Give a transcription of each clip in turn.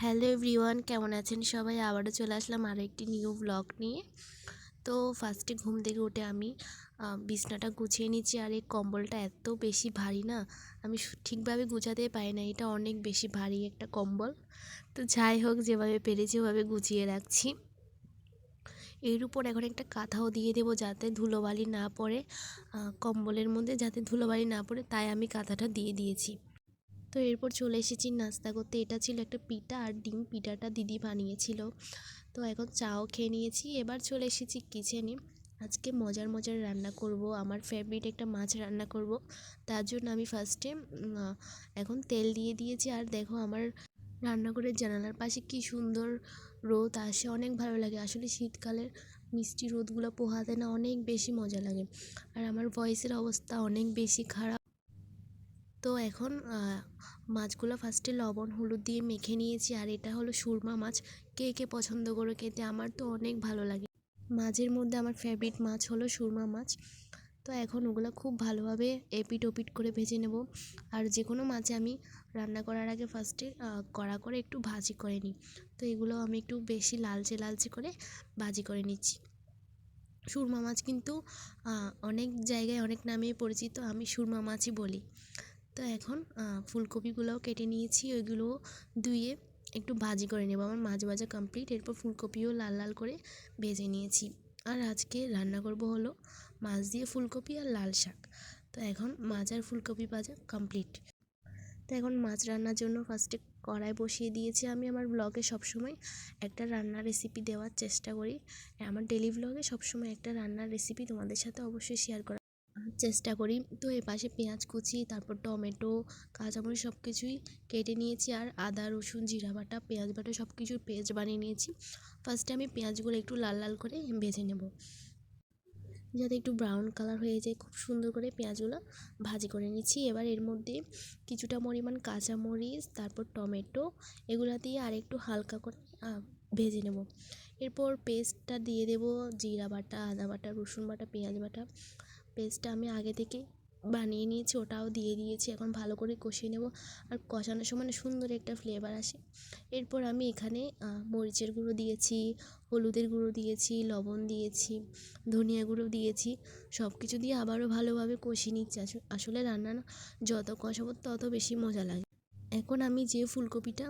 Hello everyone, কেমন আছেন সবাই? আবারও চলে আসলাম আরও একটি নিউ ব্লগ নিয়ে। তো ফার্স্টে ঘুম থেকে উঠে আমি বিছনাটা গুছিয়ে নিচ্ছি। আর এই কম্বলটা এত বেশি ভারী না, আমি ঠিকভাবে গুছাতেই পারি না। এটা অনেক বেশি ভারী একটা কম্বল। তো যাই হোক, যেভাবে পেরেছি ওভাবে গুছিয়ে রাখছি। এর উপর এখন একটা কাঁথাও দিয়ে দেবো যাতে ধুলোবালি না পড়ে, কম্বলের মধ্যে যাতে ধুলোবালি না পড়ে, তাই আমি কাঁথাটা দিয়ে দিয়েছি। তো এরপর চলে এসেছি নাস্তা করতে। এটা ছিল একটা পিঠা আর ডিম। পিঠাটা দিদি বানিয়েছিল। তো এখন চাও খেয়ে নিয়েছি। এবার চলে এসেছি কিচেনে। আজকে মজার মজার রান্না করব। আমার ফেভারিট একটা মাছ রান্না করব। তার জন্য আমি ফার্স্টে এখন তেল দিয়ে দিয়েছি। আর দেখো, আমার রান্নাঘরের জানালার পাশে কি সুন্দর রোদ আসে, অনেক ভালো লাগে। আসলে শীতকালের মিষ্টি রোদগুলো পোহাতে না অনেক বেশি মজা লাগে। আর আমার ভয়েসের অবস্থা অনেক বেশি খারাপ। তো এখন মাছগুলো ফার্স্টে লবণ হলুদ দিয়ে মেখে নিয়েছি। আর এটা হলো সুরমা মাছ। কে কে পছন্দ করে খেতে? আমার তো অনেক ভালো লাগে। মাছের মধ্যে আমার ফেভারিট মাছ হলো সুরমা মাছ। তো এখন ওগুলো খুব ভালোভাবে এপিট ওপিট করে ভেজে নেব। আর যে কোনো মাছে আমি রান্না করার আগে ফার্স্টে কড়া করে একটু ভাজি করে নিই। তো এগুলো আমি একটু বেশি লালচে লালচে করে ভাজি করে নিচ্ছি। সুরমা মাছ কিন্তু অনেক জায়গায় অনেক নামেই পরিচিত, আমি সুরমা মাছই বলি। তো এখন ফুলকপিগুলোও কেটে নিয়েছি, ওইগুলোও ধুয়ে একটু ভাজি করে নেব। আমার মাছ ভাজা কমপ্লিট। এরপর ফুলকপিও লাল লাল করে ভেজে নিয়েছি। আর আজকে রান্না করব হলো মাছ দিয়ে ফুলকপি আর লাল শাক। তো এখন মাছ আর ফুলকপি ভাজা কমপ্লিট। তো এখন মাছ রান্নার জন্য ফার্স্টে কড়াই বসিয়ে দিয়েছি। আমি আমার ব্লগে সবসময় একটা রান্নার রেসিপি দেওয়ার চেষ্টা করি। আমার ডেলি ব্লগে সবসময় একটা রান্নার রেসিপি তোমাদের সাথে অবশ্যই শেয়ার করার চেষ্টা করি। তো এপাশে পেঁয়াজ কুচি, তারপর টমেটো, কাঁচামরিচ সব কিছুই কেটে নিয়েছি। আর আদা রসুন জিরা বাটা পেঁয়াজ বাটা সব কিছুর পেস্ট বানিয়ে নিয়েছি। ফার্স্টে আমি পেঁয়াজগুলো একটু লাল লাল করে ভেজে নেব, যাতে একটু ব্রাউন কালার হয়ে যায়। খুব সুন্দর করে পেঁয়াজগুলো ভাজি করে নিচ্ছি। এবার এর মধ্যে কিছুটা পরিমাণ কাঁচামরিচ, তারপর টমেটো, এগুলো দিয়ে আর একটু হালকা করে ভেজে নেব। এরপর পেস্টটা দিয়ে দেব, জিরা বাটা আদা বাটা রসুন বাটা পেঁয়াজ বাটা। পেস্টটা আমি আগে থেকে বানিয়ে নিয়েছি, ওটাও দিয়ে দিয়েছি। এখন ভালো করে কষিয়ে নেব। আর কষানোর সময় সুন্দর একটা ফ্লেভার আসে। এরপর আমি এখানে মরিচের গুঁড়ো দিয়েছি, হলুদের গুঁড়ো দিয়েছি, লবণ দিয়েছি, ধনিয়া গুঁড়ো দিয়েছি। সব কিছু দিয়ে আবারও ভালোভাবে কষিয়ে নিচ্ছি। আসলে রান্না না যত কষাবো তত বেশি মজা লাগে। এখন আমি যে ফুলকপিটা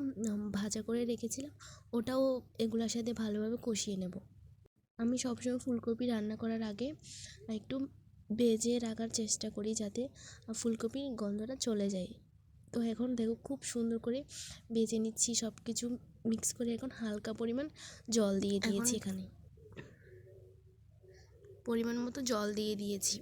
ভাজা করে রেখেছিলাম ওটাও এগুলোর সাথে ভালোভাবে কষিয়ে নেব। আমি সবসময় ফুলকপি রান্না করার আগে একটু ভেজে রাখার চেষ্টা করি, যাতে ফুলকপির গন্ধটা চলে যায়। তো এখন দেখো খুব সুন্দর করে ভেজে নিচ্ছি। সব কিছু মিক্স করে এখন হালকা পরিমাণ জল দিয়ে দিয়েছি। এখানে পরিমাণ মতো জল দিয়ে দিয়েছি।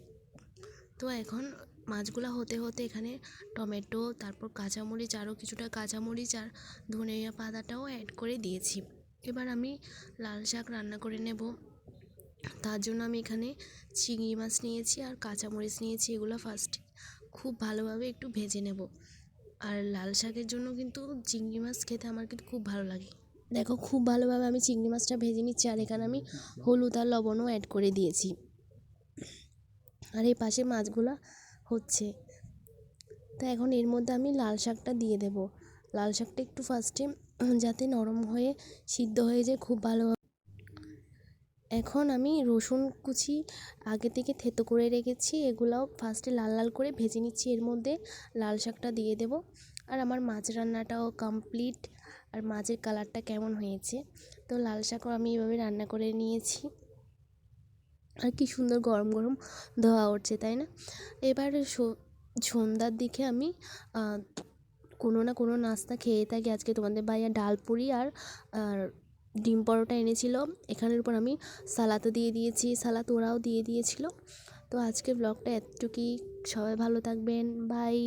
তো এখন মাছগুলো হতে হতে এখানে টমেটো, তারপর কাঁচামরিচ, আরও কিছুটা কাঁচামরিচ আর ধনিয়া পাতাটাও অ্যাড করে দিয়েছি। এবার আমি লাল শাক রান্না করে নেব। তার জন্য আমি এখানে চিংড়ি মাছ নিয়েছি আর কাঁচামরিচ নিয়েছি। এগুলো ফার্স্ট খুব ভালোভাবে একটু ভেজে নেব। আর লাল শাকের জন্য কিন্তু চিংড়ি মাছ খেতে আমার কিন্তু খুব ভালো লাগে। দেখো খুব ভালোভাবে আমি চিংড়ি মাছটা ভেজে নিচ্ছি। আর এখানে আমি হলুদ আর লবণও অ্যাড করে দিয়েছি। আর এই পাশে মাছগুলো হচ্ছে। তো এখন এর মধ্যে আমি লাল শাকটা দিয়ে দেব। লাল শাকটা একটু ফার্স্টে যাতে নরম হয়ে সিদ্ধ হয়ে যায় খুব ভালো। এখন আমি রসুন কুচি আগে থেকে থেতো করে রেখেছি, এগুলাও ফার্স্টে লাল লাল করে ভেজে নিচ্ছি। এর মধ্যে লাল শাকটা দিয়ে দেব। আর আমার মাছ রান্নাটাও কমপ্লিট। আর মাছের কালারটা কেমন হয়েছে, তো লাল শাকও আমি এভাবে রান্না করে নিয়েছি। আর কি সুন্দর গরম গরম ধোয়া উঠছে, তাই না? এবার সন্ধ্যার দিকে আমি কোনো না কোনো নাস্তা খেয়ে থাকি। আজকে তোমাদের ভাইয়া ডাল পুরি আর ডিম পরোটা এনেছিল। এখানের উপর আমি সালাদও দিয়ে দিয়েছি, সালাদ ওরাও দিয়ে দিয়েছিল। তো আজকে ব্লগটা এতটুকুই। সবাই ভালো থাকবেন, বাই।